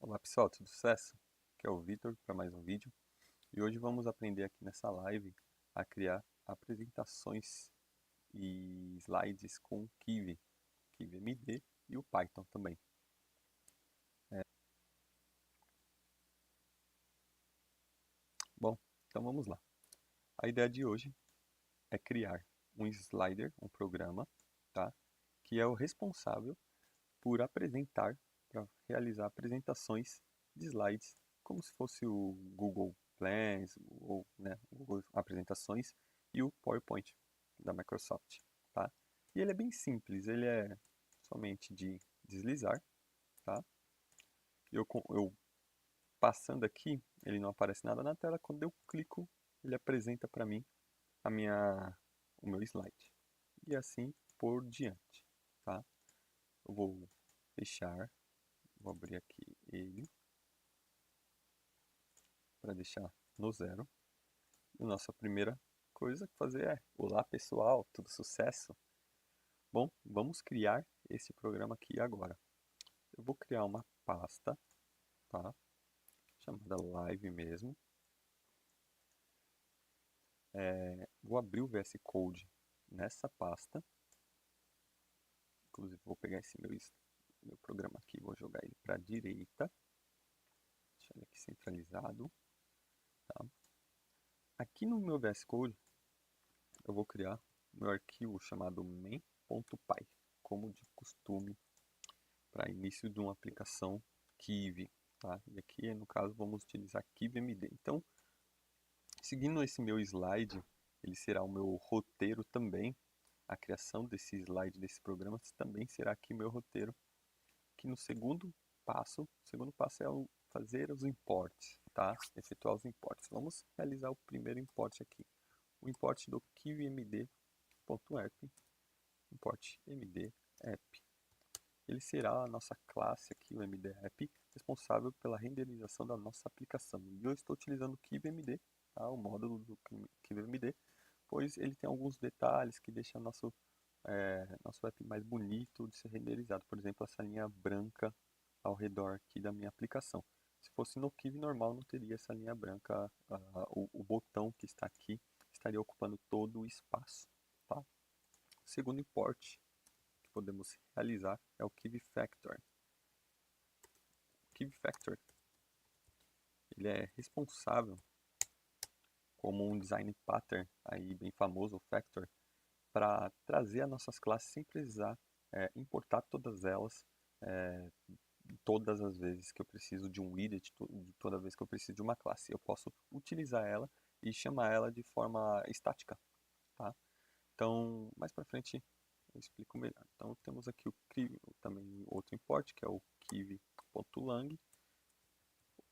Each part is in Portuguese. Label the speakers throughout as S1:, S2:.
S1: Olá pessoal, tudo sucesso? Aqui é o Vitor para mais um vídeo e hoje vamos aprender aqui nessa live a criar apresentações e slides com Kivi, Kivi MD e o Python também. Bom, então vamos lá. A ideia de hoje é criar um slider, um programa, tá? Que é o responsável por apresentar, para realizar apresentações de slides, como se fosse o Google Plans ou né, o Google Apresentações e o PowerPoint da Microsoft, tá? E ele é bem simples, ele é somente de deslizar, tá? Eu passando aqui, ele não aparece nada na tela, quando eu clico, ele apresenta para mim o meu slide. E assim por diante, tá? Eu vou fechar, vou abrir aqui ele para deixar no zero. E a nossa primeira coisa a fazer é: olá pessoal, tudo sucesso? Bom, vamos criar esse programa aqui agora. Eu vou criar uma pasta, tá? Chamada live mesmo. Vou abrir o VS Code nessa pasta. Inclusive vou pegar esse meu programa aqui, vou jogar ele para a direita. Deixar ele aqui centralizado, tá? Aqui no meu VS Code eu vou criar meu arquivo chamado main.py, como de costume para início de uma aplicação Kiwi, tá? E aqui no caso vamos utilizar KiwiMD. Então, seguindo esse meu slide, ele será o meu roteiro também. A criação desse slide desse programa também será aqui meu roteiro. Que no o segundo passo é o fazer os imports, tá? Efetuar os imports. Vamos realizar o primeiro import aqui. O import do KiwiMD.app, import MD app. Ele será a nossa classe aqui, o MDApp, responsável pela renderização da nossa aplicação. E eu estou utilizando o KiwiMD, tá? O módulo do KiwiMD, pois ele tem alguns detalhes que deixam nosso app mais bonito de ser renderizado. Por exemplo, essa linha branca ao redor aqui da minha aplicação. Se fosse no Kiwi normal, não teria essa linha branca, o botão que está aqui estaria ocupando todo o espaço. Tá? O segundo import que podemos realizar é o Kiwi Factor. O Kiwi Factor ele é responsável como um design pattern aí bem famoso, o Factor, para trazer as nossas classes sem precisar importar todas elas todas as vezes que eu preciso de um widget, toda vez que eu preciso de uma classe. Eu posso utilizar ela e chamar ela de forma estática, tá? Então, mais para frente eu explico melhor. Então, temos aqui também outro import, que é o kiwi.lang,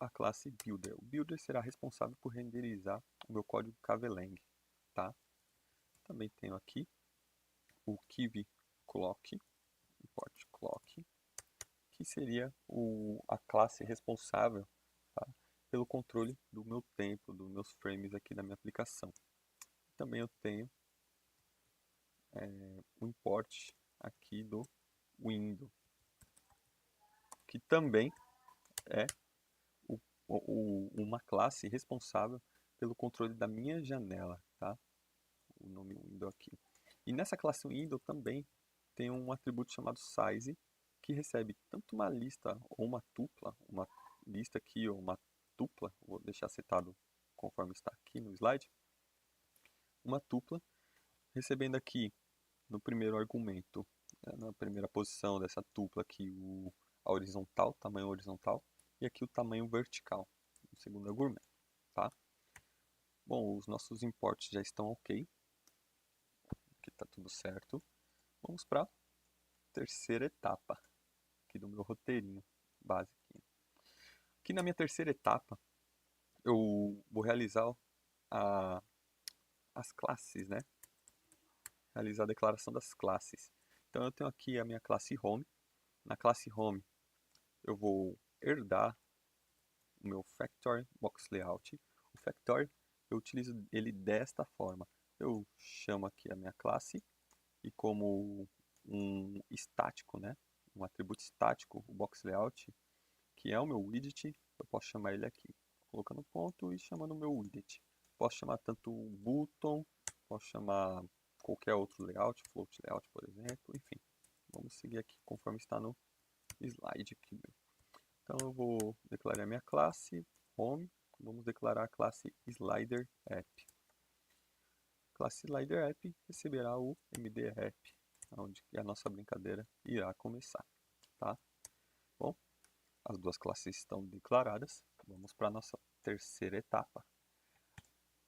S1: a classe Builder. O Builder será responsável por renderizar o meu código Kvelang, tá? Também tenho aqui o Kiwi Clock, import clock, que seria a classe responsável, tá, pelo controle do meu tempo, dos meus frames aqui da minha aplicação. Também eu tenho o import aqui do window, que também é uma classe responsável pelo controle da minha janela, tá? O nome window aqui. E nessa classe window também tem um atributo chamado size, que recebe tanto uma lista ou uma tupla, uma lista aqui ou uma tupla, vou deixar setado conforme está aqui no slide, uma tupla, recebendo aqui no primeiro argumento, na primeira posição dessa tupla aqui, a horizontal, tamanho horizontal, e aqui o tamanho vertical, no segundo argumento, tá? Bom, os nossos imports já estão ok, aqui está tudo certo. Vamos para a terceira etapa aqui do meu roteirinho básico. Aqui na minha terceira etapa, eu vou realizar a, as classes, né? Realizar a declaração das classes. Então eu tenho aqui a minha classe Home. Na classe Home eu vou herdar o meu Factory Box Layout. O Factory eu utilizo ele desta forma. Eu chamo aqui a minha classe e como um estático, né? Um atributo estático, o Box Layout, que é o meu widget, eu posso chamar ele aqui, colocando ponto e chamando o meu widget. Posso chamar tanto button, posso chamar qualquer outro layout, float layout, por exemplo, enfim. Vamos seguir aqui conforme está no slide aqui meu. Então eu vou declarar minha classe home, vamos declarar a classe slider app. A classe slider app receberá o md_app, onde a nossa brincadeira irá começar, tá? Bom, as duas classes estão declaradas. Vamos para a nossa terceira etapa.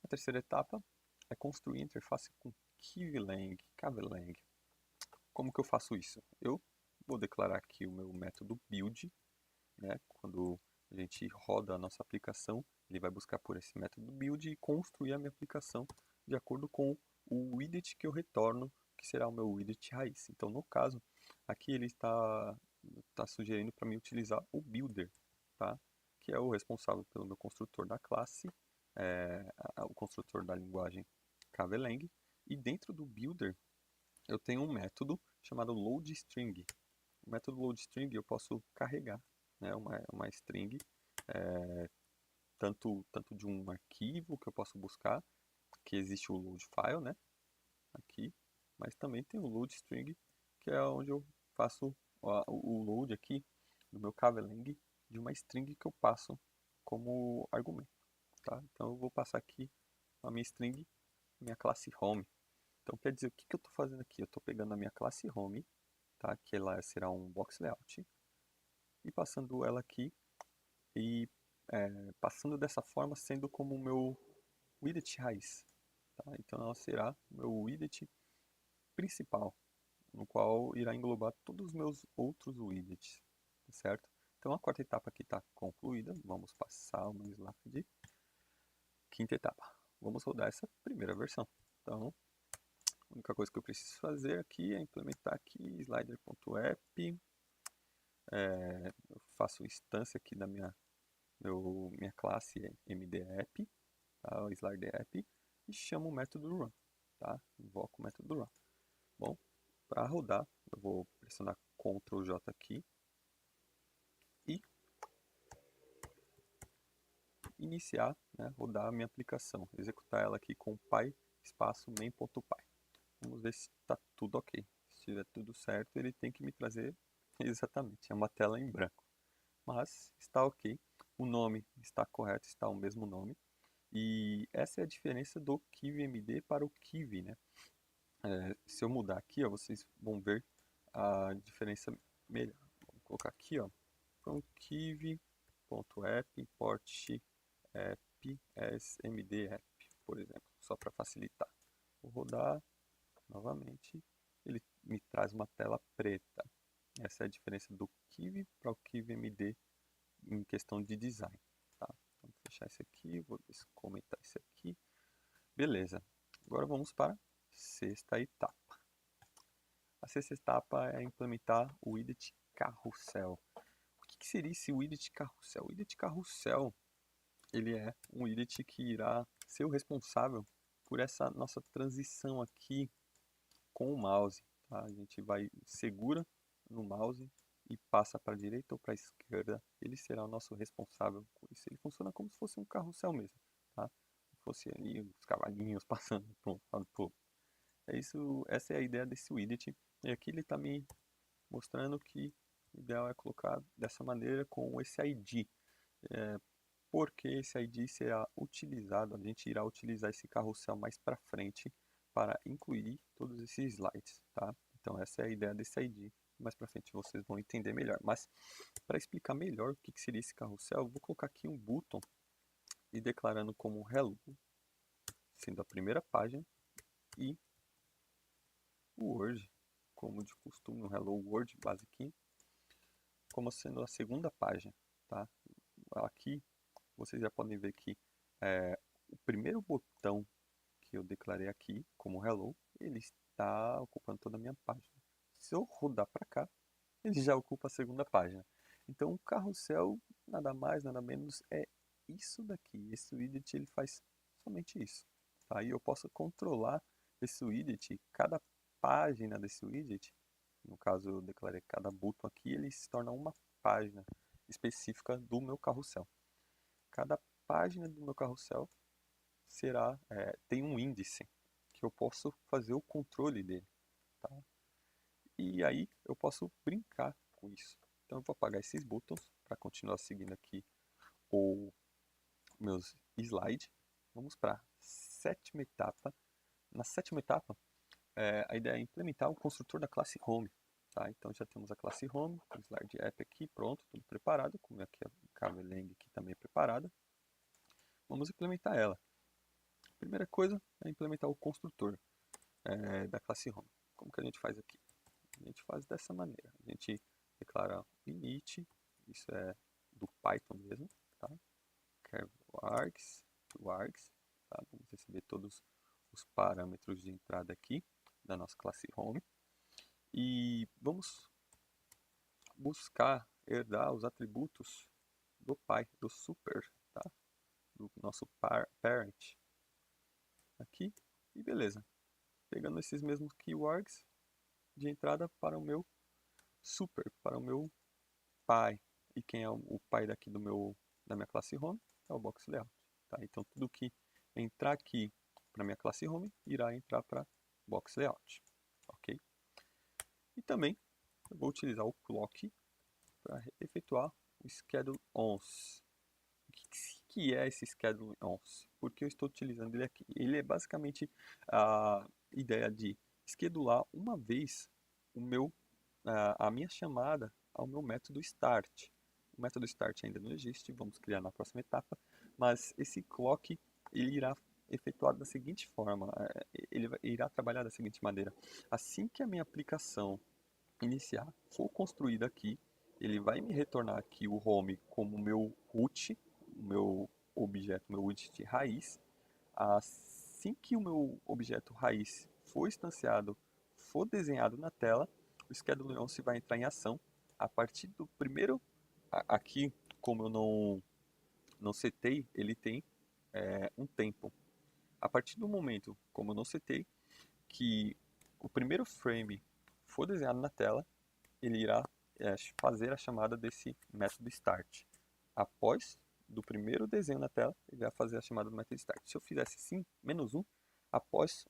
S1: A terceira etapa é construir a interface com Kvelang. Como que eu faço isso? Eu vou declarar aqui o meu método build, né? Quando a gente roda a nossa aplicação, ele vai buscar por esse método build e construir a minha aplicação de acordo com o widget que eu retorno, que será o meu widget raiz. Então, no caso, aqui ele está sugerindo para mim utilizar o builder, tá? Que é o responsável pelo meu construtor da classe, o construtor da linguagem Kvelang. E dentro do builder, eu tenho um método chamado loadString. O método loadString eu posso carregar, né, uma string, tanto de um arquivo que eu posso buscar, que existe o load file, né, aqui, mas também tem o loadString, que é onde eu faço o load aqui no meu Kvelang de uma string que eu passo como argumento, tá? Então eu vou passar aqui a minha string, minha classe home. Então quer dizer, o que eu estou fazendo aqui? Eu estou pegando a minha classe home, tá? Que ela será um box layout, e passando ela aqui e passando dessa forma sendo como o meu widget raiz, tá? Então ela será o meu widget principal, no qual irá englobar todos os meus outros widgets, certo? Então a quarta etapa aqui está concluída, vamos passar uma slide. Quinta etapa, vamos rodar essa primeira versão. Então a única coisa que eu preciso fazer aqui é implementar aqui slider.app, eu faço instância aqui da minha classe md_app, tá? O slider_app, e chamo o método run, tá? Invoco o método run. Bom, para rodar, eu vou pressionar Ctrl J aqui e iniciar, né, rodar a minha aplicação, executar ela aqui com py espaço main.py. Vamos ver se está tudo ok. Se estiver tudo certo, ele tem que me trazer exatamente, é uma tela em branco. Mas está ok, o nome está correto, está o mesmo nome. E essa é a diferença do KiwiMD para o Kiwi, né? Se eu mudar aqui, ó, vocês vão ver a diferença melhor. Vamos colocar aqui, ó, from kiwi.app import app as md_app, por exemplo, só para facilitar. Vou rodar novamente, ele me traz uma tela preta. Essa é a diferença do Kiwi para o KiwiMD em questão de design, tá? Vamos fechar esse aqui, vou comentar esse aqui. Beleza, agora vamos para a sexta etapa. A sexta etapa é implementar o widget carrossel. O que seria esse widget carrossel? O widget carrossel, ele é um widget que irá ser o responsável por essa nossa transição aqui com o mouse, tá? A gente segura no mouse e passa para a direita ou para a esquerda, ele será o nosso responsável por isso. Ele funciona como se fosse um carrossel mesmo, tá? Se fosse ali os cavalinhos passando para um lado para o outro. É isso, essa é a ideia desse widget. E aqui ele está me mostrando que o ideal é colocar dessa maneira com esse ID. Porque esse ID será utilizado, a gente irá utilizar esse carrossel mais para frente para incluir todos esses slides, tá? Então essa é a ideia desse ID. Mais para frente vocês vão entender melhor. Mas para explicar melhor o que seria esse carrossel, eu vou colocar aqui um button e declarando como hello, sendo a primeira página, e o Word, como de costume, o Hello World basiquinho, como sendo a segunda página, tá? Aqui vocês já podem ver que o primeiro botão que eu declarei aqui como Hello, ele está ocupando toda a minha página. Se eu rodar para cá, ele já ocupa a segunda página. Então o carrossel nada mais, nada menos é isso daqui. Esse widget ele faz somente isso. Tá? E eu posso controlar esse widget, cada página desse widget, no caso eu declarei cada botão aqui, ele se torna uma página. específica do meu carrossel. Cada página do meu carrossel tem um índice que eu posso fazer o controle dele, tá? E aí eu posso brincar com isso. Então eu vou apagar esses botões para continuar seguindo aqui o meus slides. Vamos para a sétima etapa. Na sétima etapa, a ideia é implementar o construtor da classe Home. Tá? Então já temos a classe Home, o slide app aqui pronto, tudo preparado, como aqui a Kavelang aqui também é preparada. Vamos implementar ela. A primeira coisa é implementar o construtor da classe Home. Como que a gente faz aqui? A gente faz dessa maneira. A gente declara init, isso é do Python mesmo, tá? Args, tá? Vamos receber todos os parâmetros de entrada aqui da nossa classe Home. E vamos buscar herdar os atributos do pai, do super, tá? Do nosso parent aqui. E beleza. Pegando esses mesmos keywords de entrada para o meu super, para o meu pai. E quem é o pai daqui da minha classe Home é o box layout. Tá? Então tudo que entrar aqui para minha classe Home irá entrar para box layout. Ok? E também eu vou utilizar o clock para efetuar o schedule ons. O que é esse schedule ons? Porque eu estou utilizando ele aqui. Ele é basicamente a ideia de schedular uma vez a minha chamada ao meu método start. O método start ainda não existe, vamos criar na próxima etapa, mas esse clock ele irá efetuar da seguinte forma, ele irá trabalhar da seguinte maneira. Assim que a minha aplicação iniciar for construída aqui, ele vai me retornar aqui o home como meu root, o meu objeto, meu widget raiz. Assim que o meu objeto raiz for instanciado, for desenhado na tela, o schedule once vai entrar em ação. A partir do primeiro, aqui como eu não setei, ele tem um tempo. A partir do momento, como eu não setei, que o primeiro frame for desenhado na tela, ele irá fazer a chamada desse método start. Após do primeiro desenho na tela, ele vai fazer a chamada do método start. Se eu fizesse sim, -1, após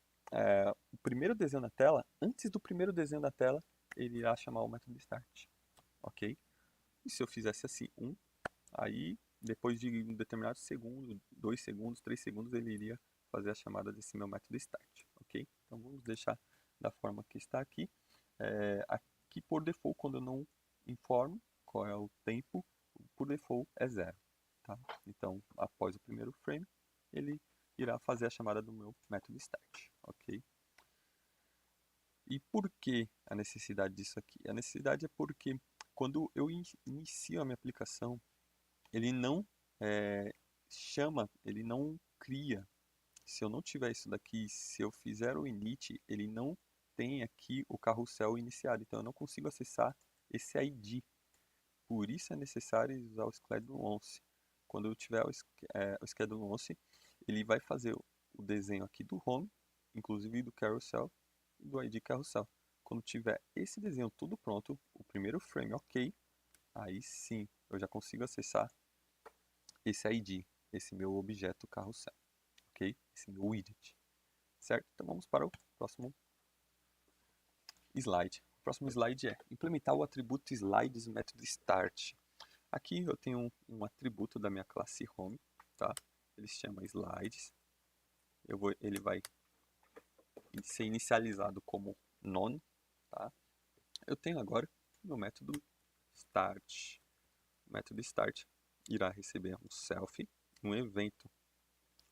S1: o primeiro desenho na tela, antes do primeiro desenho da tela, ele irá chamar o método start. Ok? E se eu fizesse assim, 1, aí depois de um determinado segundo, 2 segundos, 3 segundos, ele iria fazer a chamada desse meu método start. Ok? Então vamos deixar da forma que está aqui. Aqui por default, quando eu não informo qual é o tempo, por default é 0. Tá? Então, após o primeiro frame, ele irá fazer a chamada do meu método start. Ok? E por que a necessidade disso aqui? A necessidade é porque quando eu inicio a minha aplicação, ele não chama, ele não cria. Se eu não tiver isso daqui, se eu fizer o init, ele não tem aqui o carrossel iniciado. Então eu não consigo acessar esse ID. Por isso é necessário usar o schedule once. Quando eu tiver o schedule once, ele vai fazer o desenho aqui do home, inclusive do carousel e do ID carousel. Quando tiver esse desenho tudo pronto, o primeiro frame ok, aí sim eu já consigo acessar esse ID, esse meu objeto carrossel, ok? Esse meu widget, certo? Então vamos para o próximo slide. O próximo slide é implementar o atributo slides método start. Aqui eu tenho um atributo da minha classe home, tá? Ele se chama slides. Ele vai ser inicializado como none, tá? Eu tenho agora o meu método start. O método start irá receber um self, um evento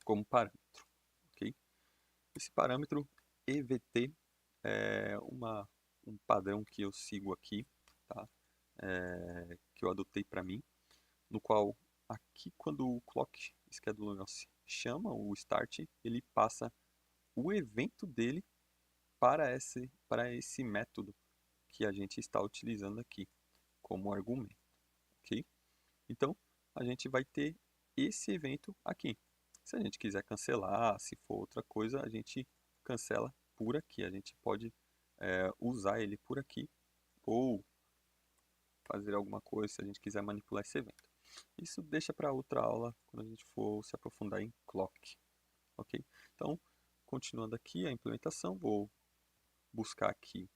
S1: como parâmetro, ok? Esse parâmetro EVT é um padrão que eu sigo aqui, tá? Que eu adotei para mim, no qual aqui quando o clock schedule chama o start, ele passa o evento dele para esse método que a gente está utilizando aqui como argumento, ok? Então a gente vai ter esse evento aqui. Se a gente quiser cancelar, se for outra coisa, a gente cancela por aqui. A gente pode usar ele por aqui ou fazer alguma coisa, se a gente quiser manipular esse evento. Isso deixa para outra aula, quando a gente for se aprofundar em clock, ok? Então, continuando aqui a implementação, vou buscar aqui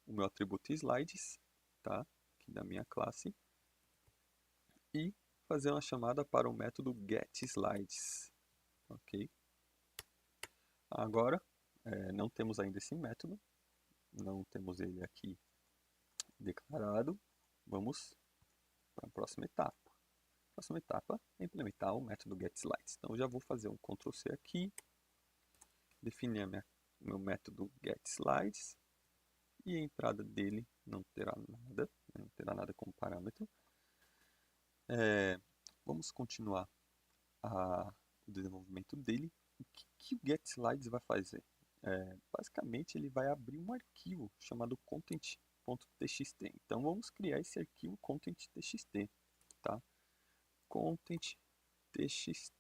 S1: o meu atributo slides, tá? Aqui da minha classe, e fazer uma chamada para o método getSlides, ok? Agora, não temos ainda esse método, não temos ele aqui declarado, vamos para a próxima etapa. A próxima etapa é implementar o método getSlides. Então, eu já vou fazer um Ctrl C aqui, definir o meu método getSlides, e a entrada dele não terá nada, não terá nada como parâmetro. Vamos continuar o desenvolvimento dele. O que o getSlides vai fazer? Basicamente, ele vai abrir um arquivo chamado content.txt. Então, vamos criar esse arquivo content.txt, tá? Content.txt.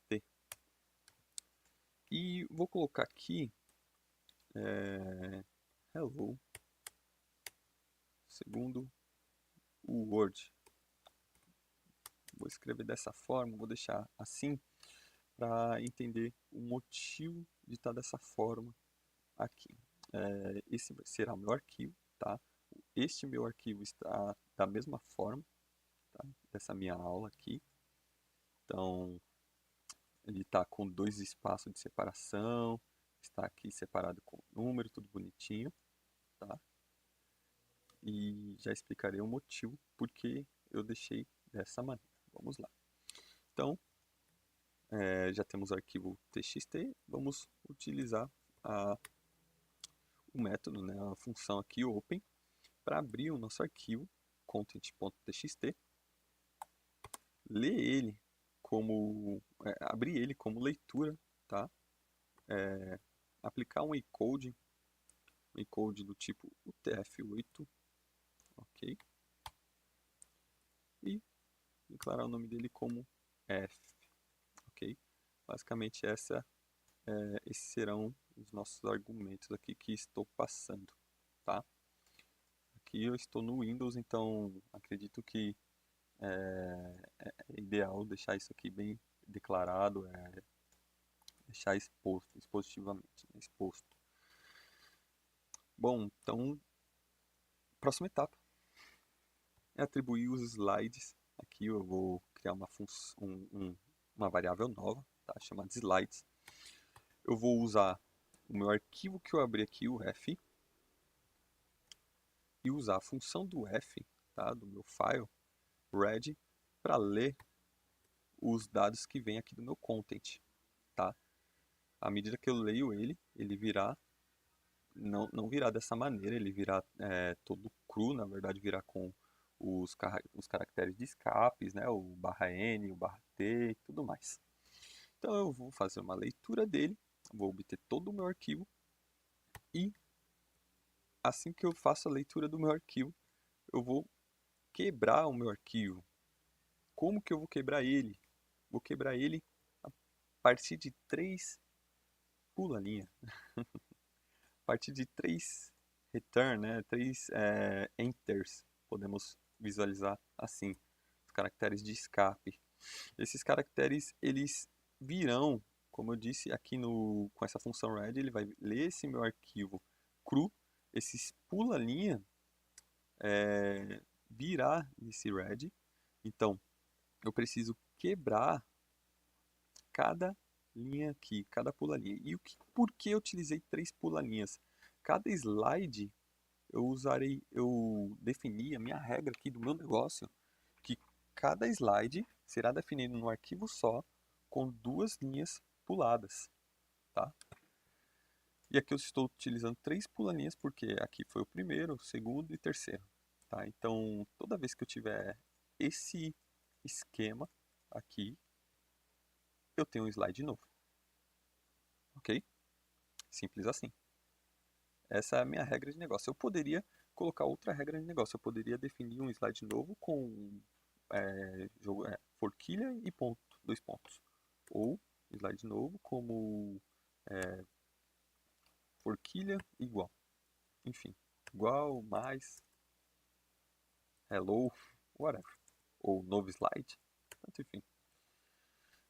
S1: E vou colocar aqui hello, segundo o Word. Vou escrever dessa forma, vou deixar assim, para entender o motivo de estar dessa forma aqui. Esse será o meu arquivo, tá? Este meu arquivo está da mesma forma, tá? Dessa minha aula aqui. Então, ele está com 2 espaços de separação, está aqui separado com número, tudo bonitinho, tá? E já explicarei o motivo porque eu deixei dessa maneira. Vamos lá. Então, já temos o arquivo txt, vamos utilizar o método, né, a função aqui open, para abrir o nosso arquivo content.txt, ler ele como, abrir ele como leitura, tá? Aplicar um encode do tipo UTF-8, ok? E declarar o nome dele como F, ok? Basicamente esses serão os nossos argumentos aqui que estou passando, tá? Aqui eu estou no Windows, então acredito que é ideal deixar isso aqui bem declarado, deixar expositivamente, né? Exposto. Bom, então, próxima etapa é atribuir os slides. Aqui eu vou criar uma variável nova, tá? Chamada slides. Eu vou usar o meu arquivo que eu abri aqui, o F, e usar a função do F, tá? Do meu file, read, para ler os dados que vem aqui do meu content, tá? À medida que eu leio ele virá, não virá dessa maneira, ele virá todo cru, na verdade virá com os caracteres de escapes, né? O /n, o /t e tudo mais. Então eu vou fazer uma leitura dele, vou obter todo o meu arquivo e assim que eu faço a leitura do meu arquivo, eu vou quebrar o meu arquivo. Como que eu vou quebrar ele? Vou quebrar ele a partir de 3 pula-linha. A partir de 3 return, né? 3 enters, podemos visualizar assim, os caracteres de escape. Esses caracteres, eles virão, como eu disse aqui com essa função read, ele vai ler esse meu arquivo cru, esses pula-linha virá nesse read. Então, eu preciso quebrar cada linha aqui, cada pula-linha. E por que eu utilizei 3 pula-linhas? Cada slide eu defini a minha regra aqui do meu negócio, que cada slide será definido num arquivo só, com 2 linhas puladas, tá? E aqui eu estou utilizando 3 pula-linhas, porque aqui foi o primeiro, o segundo e o terceiro, tá? Então, toda vez que eu tiver esse esquema aqui, eu tenho um slide novo, ok? Simples assim. Essa é a minha regra de negócio. Eu poderia colocar outra regra de negócio. Eu poderia definir um slide novo com forquilha e ponto, 2 pontos. Ou slide novo como forquilha igual. Enfim, igual, mais, hello. whatever. Ou novo slide, tanto enfim.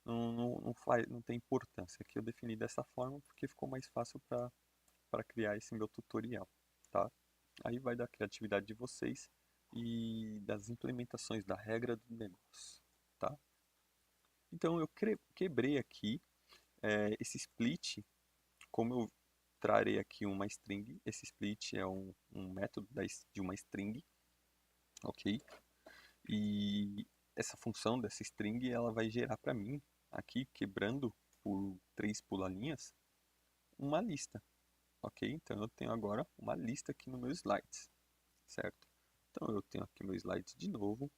S1: Não tem importância. Aqui eu defini dessa forma porque ficou mais fácil para criar esse meu tutorial, tá? Aí vai da criatividade de vocês e das implementações da regra do negócio, tá? Então eu quebrei aqui esse split, como eu trarei aqui uma string, esse split é um método de uma string, ok? E essa função dessa string ela vai gerar para mim, aqui quebrando por 3 pulalinhas, uma lista, ok? Então eu tenho agora uma lista aqui no meu slides, certo? Então eu tenho aqui meu slide de novo,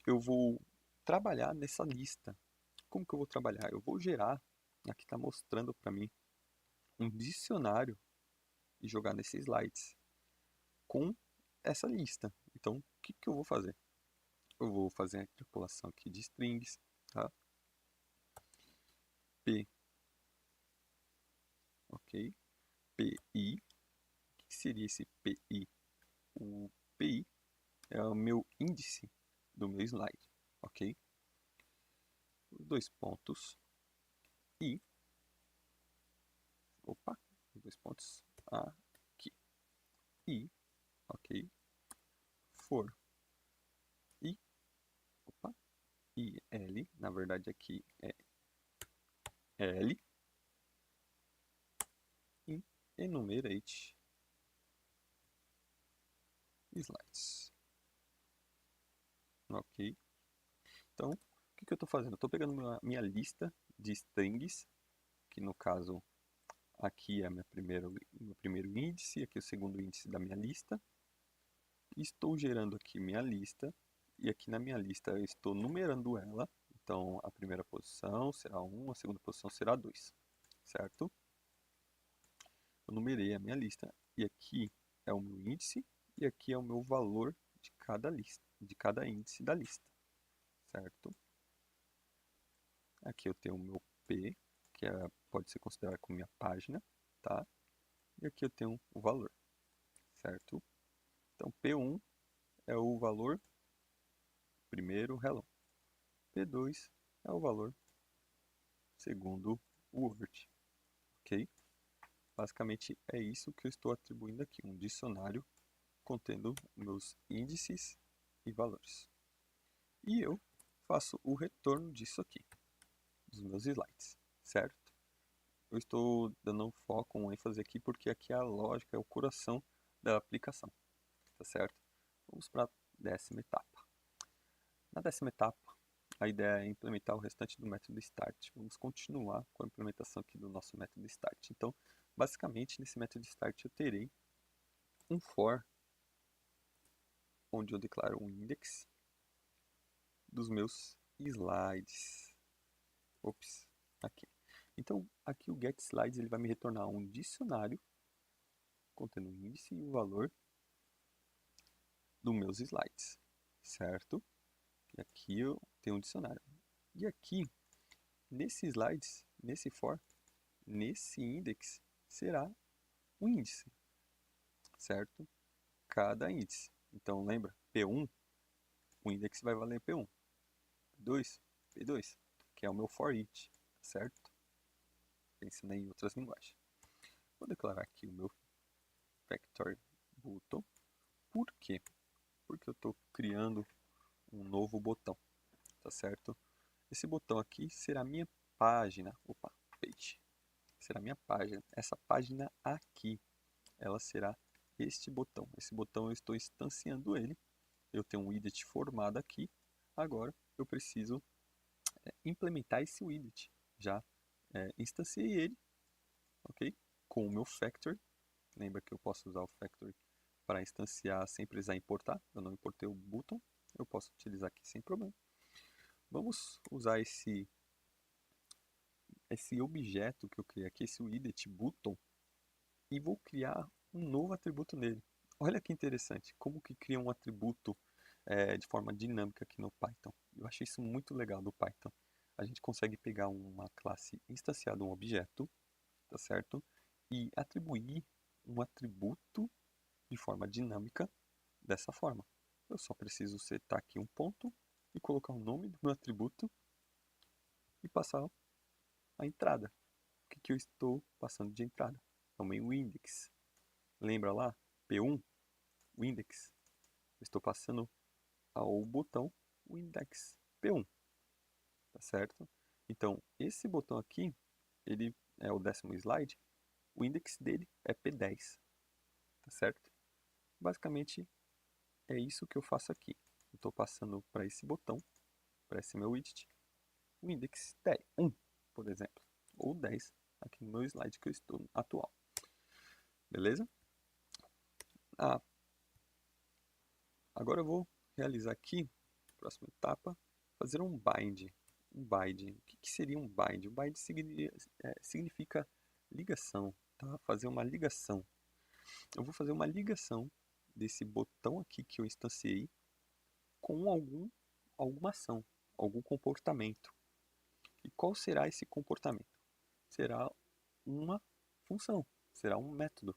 S1: eu vou trabalhar nessa lista. Como que eu vou trabalhar? Eu vou gerar, aqui está mostrando para mim, um dicionário e jogar nesses slides com essa lista. Então o que que eu vou fazer? Eu vou fazer a interpolação aqui de strings, tá? P, ok? PI, o que seria esse PI? O PI é o meu índice do meu slide, ok? Os 2 pontos I, opa, os 2 pontos aqui, I, ok? For I, opa, IL, na verdade aqui é L, e enumerate slides, ok? Então, o que eu estou fazendo? Eu estou pegando minha lista de strings, que no caso aqui é meu primeiro índice, aqui é o segundo índice da minha lista. Estou gerando aqui minha lista, e aqui na minha lista eu estou numerando ela. Então, a primeira posição será 1, a segunda posição será 2, certo? Eu numerei a minha lista, e aqui é o meu índice, e aqui é o meu valor de cada lista, de cada índice da lista, certo? Aqui eu tenho o meu P, que pode ser considerado como minha página, tá? E aqui eu tenho o valor, certo? Então, P1 é o valor primeiro hello. P2 é o valor segundo word, ok? Basicamente é isso que eu estou atribuindo aqui, um dicionário contendo meus índices e valores. E eu faço o retorno disso aqui, dos meus slides, certo? Eu estou dando um foco, um ênfase aqui, porque aqui é a lógica, é o coração da aplicação, tá certo? Vamos para a 10ª etapa. Na 10ª etapa, a ideia é implementar o restante do método start. Vamos continuar com a implementação aqui do nosso método start. Então, basicamente, nesse método start eu terei um for, onde eu declaro um index dos meus slides. Ops, aqui. Então, aqui o getSlides ele vai me retornar um dicionário contendo o índice e o valor dos meus slides, certo? E aqui eu tenho um dicionário. E aqui, nesse slides, nesse for, nesse index, será um índice, certo? Cada índice. Então, lembra? P1, o index vai valer P1. P2, P2, que é o meu for each, certo? Pensando em outras linguagens. Vou declarar aqui o meu factory button. Por quê? Porque eu estou criando um novo botão, tá certo? Esse botão aqui será minha página. Opa, page. Será minha página. Essa página aqui, ela será este botão. Esse botão eu estou instanciando ele. Eu tenho um widget formado aqui. Agora eu preciso implementar esse widget. Já instanciei ele, ok? Com o meu factory. Lembra que eu posso usar o factory para instanciar sem precisar importar. Eu não importei o button. Eu posso utilizar aqui sem problema. Vamos usar esse objeto que eu criei aqui, esse widget button, e vou criar um novo atributo nele. Olha que interessante, como que cria um atributo de forma dinâmica aqui no Python. Eu achei isso muito legal do Python. A gente consegue pegar uma classe instanciada, um objeto, tá certo? E atribuir um atributo de forma dinâmica dessa forma. eu só preciso setar aqui um ponto e colocar o nome do meu atributo e passar a entrada. O que eu estou passando de entrada? É o meu index. Lembra lá? P1, o index. Eu estou passando ao botão o index P1, tá certo? Então, esse botão aqui, ele é o 10º slide, o index dele é P10, tá certo? Basicamente, é isso que eu faço aqui. Eu estou passando para esse botão, para esse meu widget, o index 10, 1, por exemplo, ou 10 aqui no meu slide que eu estou atual. Beleza? Agora eu vou realizar aqui, próxima etapa, fazer um bind. Um bind. O que seria um bind? Um bind significa ligação, tá? Fazer uma ligação. Eu vou fazer uma ligação desse botão aqui que eu instanciei com alguma ação, algum comportamento. E qual será esse comportamento? Será uma função, será um método.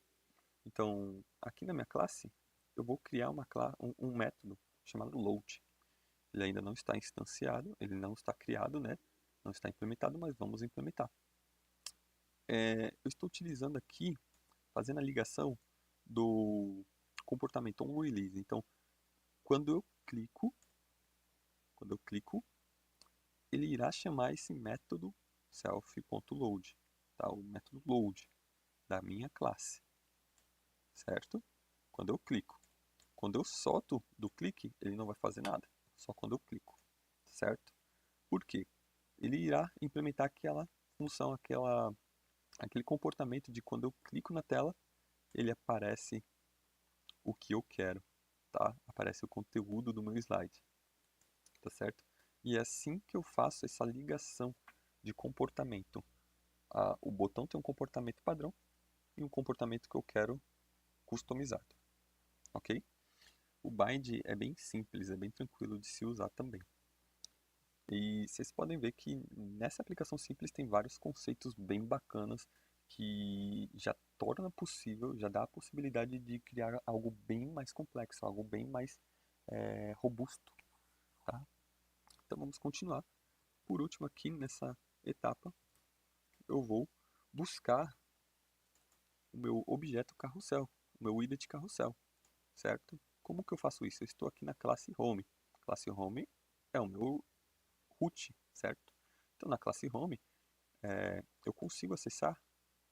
S1: Então, aqui na minha classe, eu vou criar um método chamado load. Ele ainda não está instanciado, ele não está criado, né? Não está implementado, mas vamos implementar. Eu estou utilizando aqui, fazendo a ligação do comportamento onRelease. Então, quando eu clico, ele irá chamar esse método self.load, tá? O método load da minha classe, certo? Quando eu clico. Quando eu solto do clique, ele não vai fazer nada, só quando eu clico, certo? Por quê? Ele irá implementar aquela função, aquele comportamento de quando eu clico na tela, ele aparece o que eu quero, tá? Aparece o conteúdo do meu slide, tá certo? E é assim que eu faço essa ligação de comportamento. O botão tem um comportamento padrão e um comportamento que eu quero customizado, ok? O bind é bem simples, é bem tranquilo de se usar também. E vocês podem ver que nessa aplicação simples tem vários conceitos bem bacanas que já torna possível, já dá a possibilidade de criar algo bem mais complexo, algo bem mais robusto, tá? Então vamos continuar. Por último aqui nessa etapa, eu vou buscar o meu objeto carrossel, o meu widget carrossel, certo? Como que eu faço isso? Eu estou aqui na classe Home. Classe Home é o meu root, certo? Então na classe Home eu consigo acessar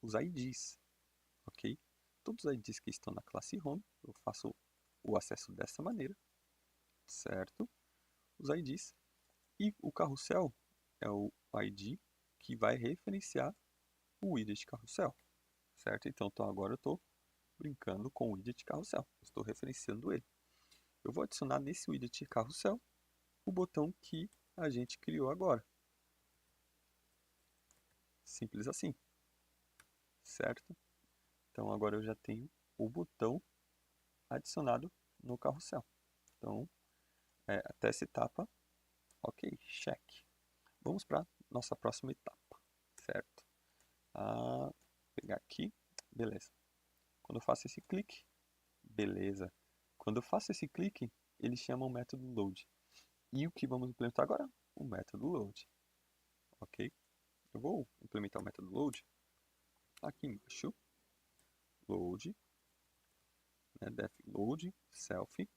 S1: os IDs, ok? Todos os IDs que estão na classe Home, eu faço o acesso dessa maneira, certo? Os IDs. E o carrossel é o ID que vai referenciar o widget carrossel, certo? Então agora eu estou brincando com o widget carrossel, estou referenciando ele. Eu vou adicionar nesse widget carrossel o botão que a gente criou agora. Simples assim, certo? Então agora eu já tenho o botão adicionado no carrossel. Então, até essa etapa, ok, check. Vamos para nossa próxima etapa, certo? Vou pegar aqui, beleza. Quando eu faço esse clique, beleza. Quando eu faço esse clique, ele chama o método load. E o que vamos implementar agora? O método load, ok? Eu vou implementar o método load aqui embaixo, load, né, def load, self.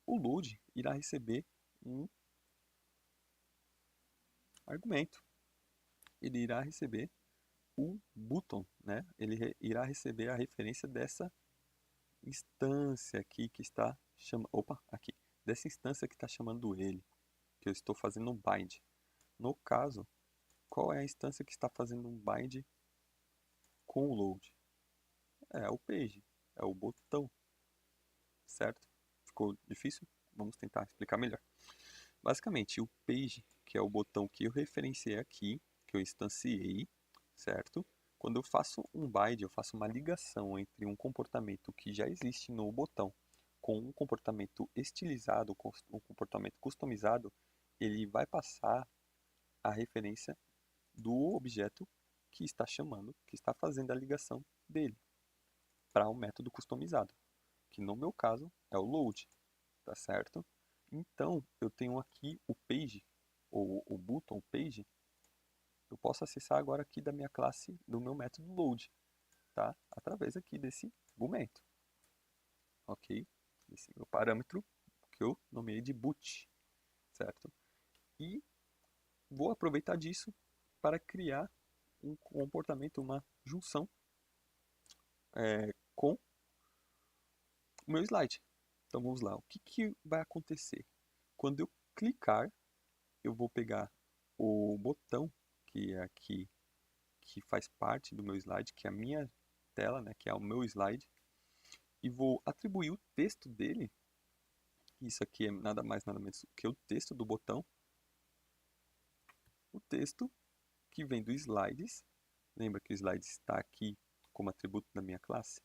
S1: O load irá receber um argumento. Ele irá receber o button, né? Ele irá receber a referência dessa instância aqui que está chamando, aqui, dessa instância que está chamando ele, que eu estou fazendo um bind. No caso, qual é a instância que está fazendo um bind com o load? É o page, é o botão, certo? Ficou difícil? Vamos tentar explicar melhor. Basicamente, o page, que é o botão que eu referenciei aqui, que eu instanciei, certo? Quando eu faço um bind, eu faço uma ligação entre um comportamento que já existe no botão com um comportamento estilizado, com um comportamento customizado, ele vai passar a referência do objeto que está chamando, que está fazendo a ligação dele para um método customizado, que no meu caso é o load, tá certo? Então, eu tenho aqui o page, ou o button page, eu posso acessar agora aqui da minha classe, do meu método load, tá? Através aqui desse argumento, ok? Esse meu parâmetro que eu nomeei de boot, certo? E vou aproveitar disso para criar um comportamento, uma junção com o meu slide. Então vamos lá, o que vai acontecer? Quando eu clicar, eu vou pegar o botão que é aqui, que faz parte do meu slide, que é a minha tela, né, que é o meu slide, e vou atribuir o texto dele. Isso aqui é nada mais nada menos que o texto do botão. O texto que vem do slides. Lembra que o slides está aqui como atributo da minha classe?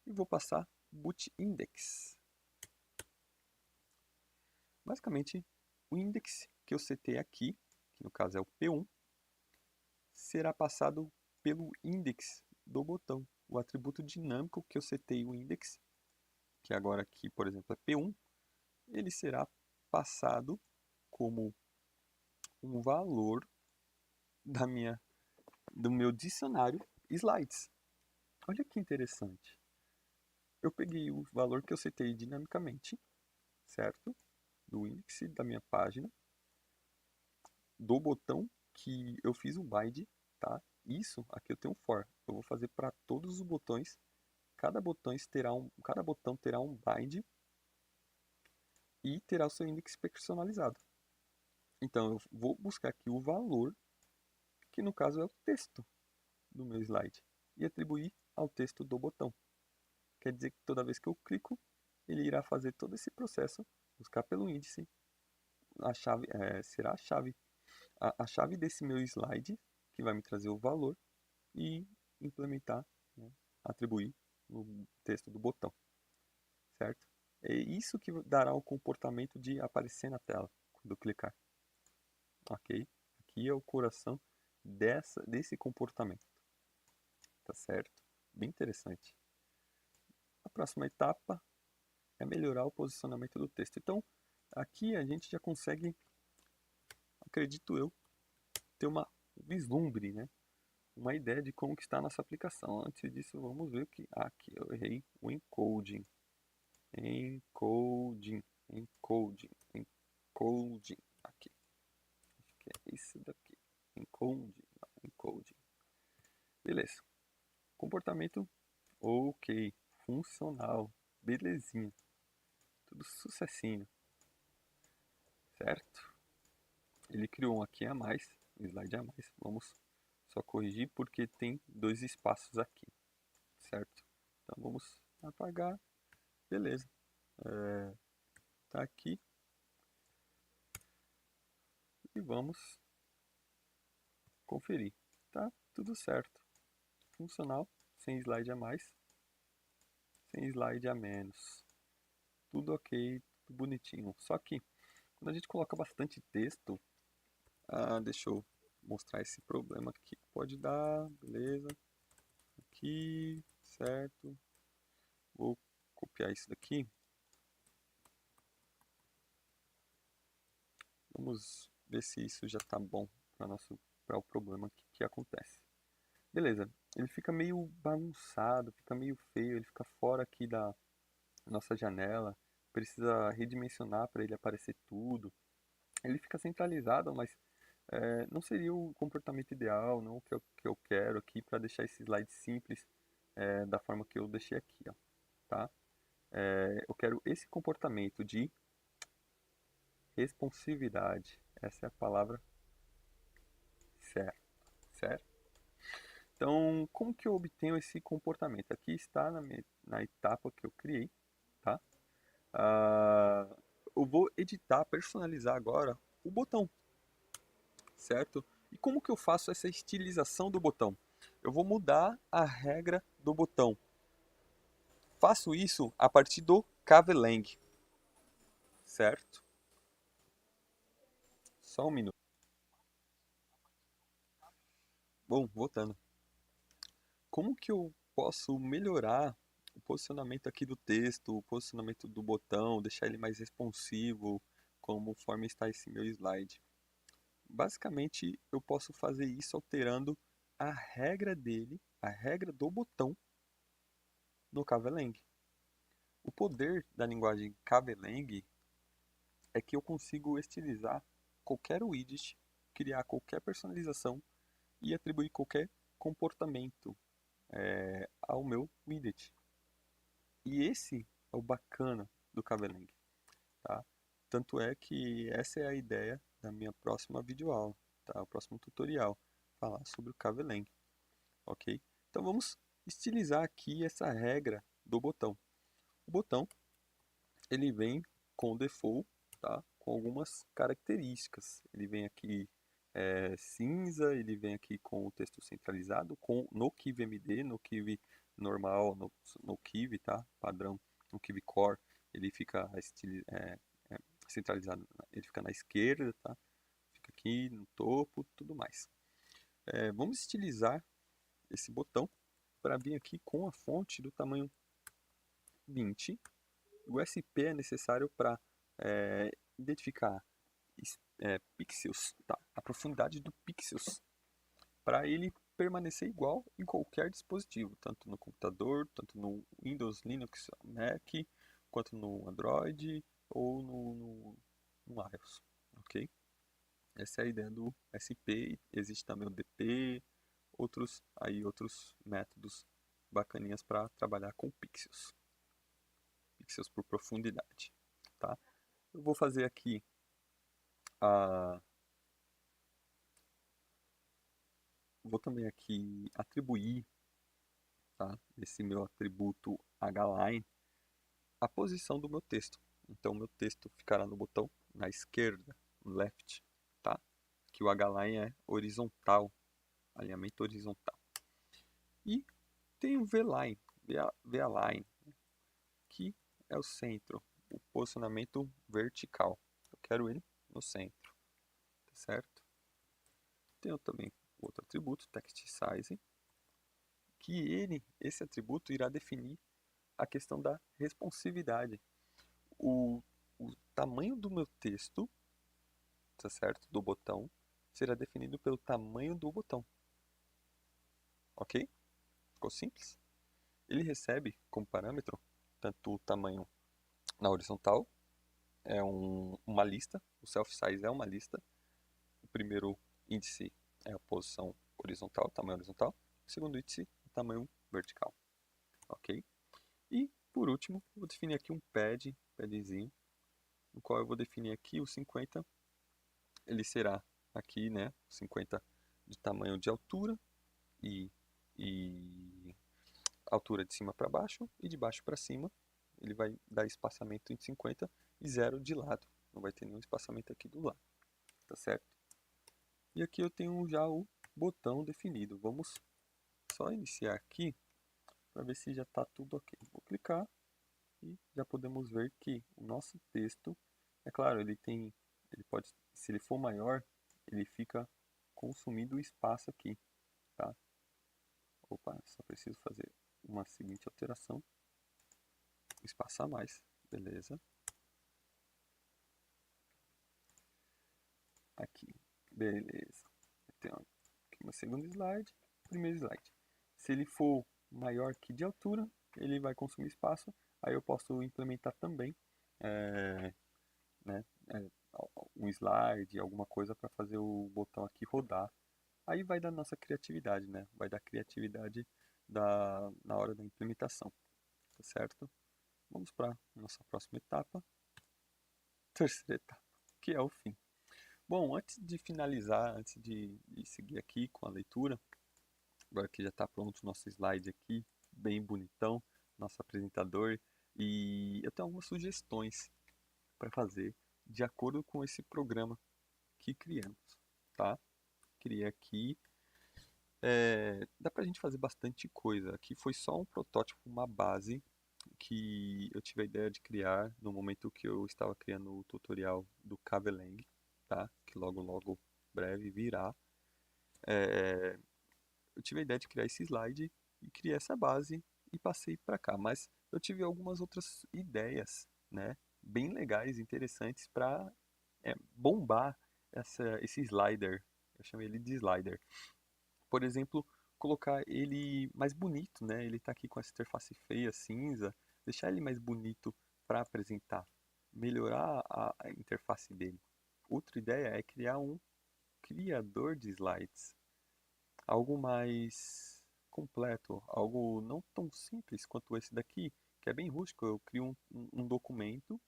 S1: E vou passar boot index. Basicamente, o index que eu setei aqui, que no caso é o P1, será passado pelo index do botão. O atributo dinâmico que eu setei o index, que agora aqui, por exemplo, é P1, ele será passado como um valor do meu dicionário slides. Olha que interessante. Eu peguei o valor que eu setei dinamicamente, certo? Do índice da minha página, do botão que eu fiz o bind, tá? Isso aqui eu tenho um for. Eu vou fazer para todos os botões. Cada botão terá um bind e terá o seu índice personalizado. Então eu vou buscar aqui o valor, que no caso é o texto do meu slide, e atribuir ao texto do botão. Quer dizer que toda vez que eu clico, ele irá fazer todo esse processo, buscar pelo índice, a chave será a chave desse meu slide, que vai me trazer o valor, e implementar, né, atribuir no texto do botão, certo? É isso que dará o comportamento de aparecer na tela quando eu clicar, ok? Aqui é o coração desse comportamento, tá certo? Bem interessante. A próxima etapa é melhorar o posicionamento do texto. Então, aqui a gente já consegue, acredito eu, ter uma vislumbre, né? Uma ideia de como que está a nossa aplicação. Antes disso, vamos ver o que... Ah, aqui eu errei o encoding. Encoding. Aqui. Acho que é isso daqui. Encoding. Não, encoding. Beleza. Comportamento ok. Funcional. Belezinha. Tudo sucessinho. Certo? Ele criou um aqui a mais. Um slide a mais. Vamos só corrigir porque tem 2 espaços aqui. Certo? Então vamos apagar. Beleza. Tá aqui. E vamos conferir. Tá tudo certo. Funcional. Sem slide a mais. Sem slide a menos. Tudo ok. Tudo bonitinho. Só que quando a gente coloca bastante texto. Deixa eu mostrar esse problema aqui. Pode dar. Beleza. Aqui. Certo. Vou copiar isso daqui. Vamos ver se isso já está bom para o problema que acontece. Beleza, ele fica meio bagunçado, fica meio feio, ele fica fora aqui da nossa janela, precisa redimensionar para ele aparecer tudo. Ele fica centralizado, mas não seria o comportamento ideal, não o que eu quero aqui para deixar esse slide simples da forma que eu deixei aqui, ó, tá? Eu quero esse comportamento de responsividade. Essa é a palavra certa, certo? Então, como que eu obtenho esse comportamento? Aqui está na etapa que eu criei, tá? Ah, eu vou editar, personalizar agora o botão, certo? E como que eu faço essa estilização do botão? Eu vou mudar a regra do botão. Faço isso a partir do Cavelang, certo? Só um minuto. Bom, voltando. Como que eu posso melhorar o posicionamento aqui do texto, o posicionamento do botão, deixar ele mais responsivo, conforme está esse meu slide. Basicamente, eu posso fazer isso alterando a regra dele, a regra do botão no Kveling. O poder da linguagem Kveling é que eu consigo estilizar qualquer widget, criar qualquer personalização e atribuir qualquer comportamento ao meu widget. E esse é o bacana do Kveling, tá? Tanto é que essa é a ideia da minha próxima videoaula, tá? O próximo tutorial, falar sobre o Kveling, ok? Então vamos estilizar aqui essa regra do botão. O botão, ele vem com o default, tá? Com algumas características. Ele vem aqui cinza, ele vem aqui com o texto centralizado, no KiVi-MD, no Kiwi normal, no Kiwi, tá? Padrão, no Kiwi Core, ele fica centralizado, ele fica na esquerda, tá? Fica aqui no topo, tudo mais. Vamos estilizar esse botão para vir aqui com a fonte do tamanho 20. O SP é necessário para identificar pixels, tá? A profundidade do pixels, para ele permanecer igual em qualquer dispositivo, tanto no computador, tanto no Windows, Linux, Mac, quanto no Android ou no iOS, ok? Essa é a ideia do SP. Existe também o DP, outros métodos bacaninhas para trabalhar com pixels, pixels por profundidade, tá? Eu vou fazer aqui vou também aqui atribuir, tá? Esse meu atributo hline a posição do meu texto. Então meu texto ficará no botão na esquerda, left, tá? Que o hline é horizontal, alinhamento horizontal. E tem o v-line, v-align, que é o centro, o posicionamento vertical. Eu quero ele no centro, tá certo? Tenho também outro atributo, text size, que esse atributo irá definir a questão da responsividade. O tamanho do meu texto, tá certo? Do botão, será definido pelo tamanho do botão. Ok? Ficou simples? Ele recebe como parâmetro tanto o tamanho na horizontal, é uma lista, o self size é uma lista. O primeiro índice é a posição horizontal, o tamanho horizontal. O segundo índice, o tamanho vertical. Ok? E, por último, eu vou definir aqui um padzinho, no qual eu vou definir aqui o 50, ele será aqui, né, 50 de tamanho de altura e altura de cima para baixo e de baixo para cima. Ele vai dar espaçamento entre 50 e 0 de lado. Não vai ter nenhum espaçamento aqui do lado, tá certo? E aqui eu tenho já o botão definido. Vamos só iniciar aqui para ver se já está tudo ok. Vou clicar e já podemos ver que o nosso texto, é claro, ele pode, se ele for maior, ele fica consumindo espaço aqui, tá? Opa, só preciso fazer uma seguinte alteração, espaçar mais, beleza? Aqui, beleza. Então, aqui meu segundo slide, primeiro slide. Se ele for maior que de altura, ele vai consumir espaço, aí eu posso implementar também né, um slide, alguma coisa para fazer o botão aqui rodar. Aí vai da nossa criatividade, né? Vai da criatividade na hora da implementação, tá certo? Vamos para a nossa próxima etapa, terceira etapa, que é o fim. Bom, antes de finalizar, antes de seguir aqui com a leitura, agora que já está pronto o nosso slide aqui, bem bonitão, nosso apresentador, e eu tenho algumas sugestões para fazer de acordo com esse programa que criamos, tá? Criei aqui, dá pra gente fazer bastante coisa. Aqui foi só um protótipo, uma base que eu tive a ideia de criar no momento que eu estava criando o tutorial do Kveling, tá? Que logo logo breve virá. Eu tive a ideia de criar esse slide e criar essa base e passei para cá. Mas eu tive algumas outras ideias, né, bem legais, interessantes para bombar esse slider. Eu chamo ele de slider. Por exemplo, colocar ele mais bonito, né? Ele tá aqui com essa interface feia, cinza, deixar ele mais bonito para apresentar, melhorar a interface dele. Outra ideia é criar um criador de slides, algo mais completo, algo não tão simples quanto esse daqui, que é bem rústico. Eu crio um documento,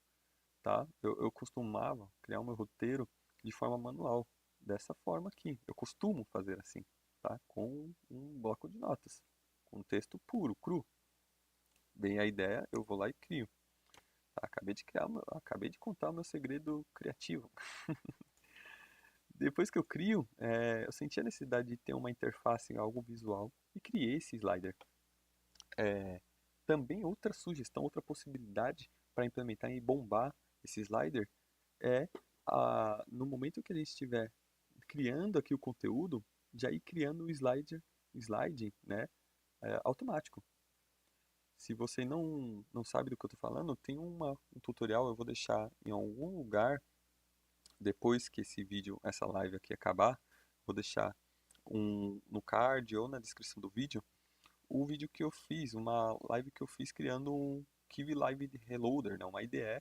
S1: tá? Eu costumava criar o meu roteiro de forma manual, dessa forma aqui. Eu costumo fazer assim, tá? Com um bloco de notas, com texto puro, cru. Bem a ideia, eu vou lá e crio. Tá? Acabei de contar o meu segredo criativo. Depois que eu crio, eu senti a necessidade de ter uma interface, algo visual, e criei esse slider. É, também outra sugestão, outra possibilidade para implementar e bombar esse slider é no momento que ele estiver criando aqui o conteúdo, já ir criando o slide, né, automático. Se você não sabe do que eu estou falando, tem um tutorial, eu vou deixar em algum lugar, depois que esse vídeo, essa live aqui acabar, vou deixar no card ou na descrição do vídeo, o vídeo que eu fiz, uma live que eu fiz criando um Kiwi Live Reloader, né, uma IDE,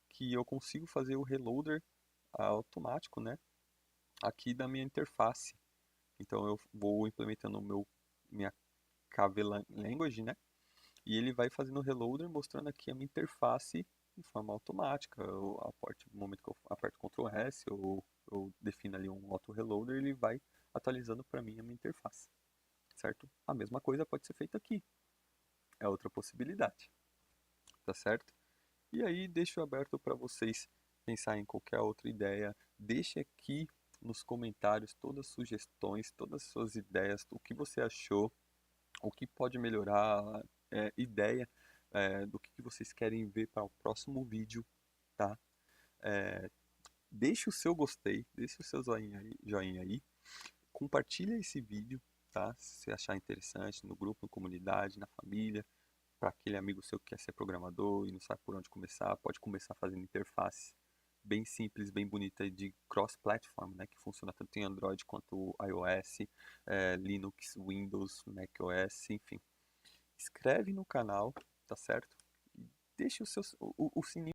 S1: que eu consigo fazer o reloader automático, né, aqui da minha interface. Então eu vou implementando minha KV Language, né? E ele vai fazendo o reloader, mostrando aqui a minha interface de forma automática. No momento que eu aperto Ctrl S, eu defino ali um auto reloader, ele vai atualizando para mim a minha interface, certo? A mesma coisa pode ser feita aqui. É outra possibilidade, tá certo? E aí deixo aberto para vocês pensar em qualquer outra ideia. Deixe aqui nos comentários todas as sugestões, todas as suas ideias, o que você achou, o que pode melhorar, ideia do que vocês querem ver para o próximo vídeo, tá? É, deixe o seu gostei, deixe o seu joinha aí, compartilha esse vídeo, tá? Se você achar interessante, no grupo, na comunidade, na família, para aquele amigo seu que quer ser programador e não sabe por onde começar, pode começar fazendo interface bem simples, bem bonita de cross-platform, né, que funciona tanto em Android quanto iOS, Linux, Windows, macOS, enfim. Inscreve no canal, tá certo? E deixa o sininho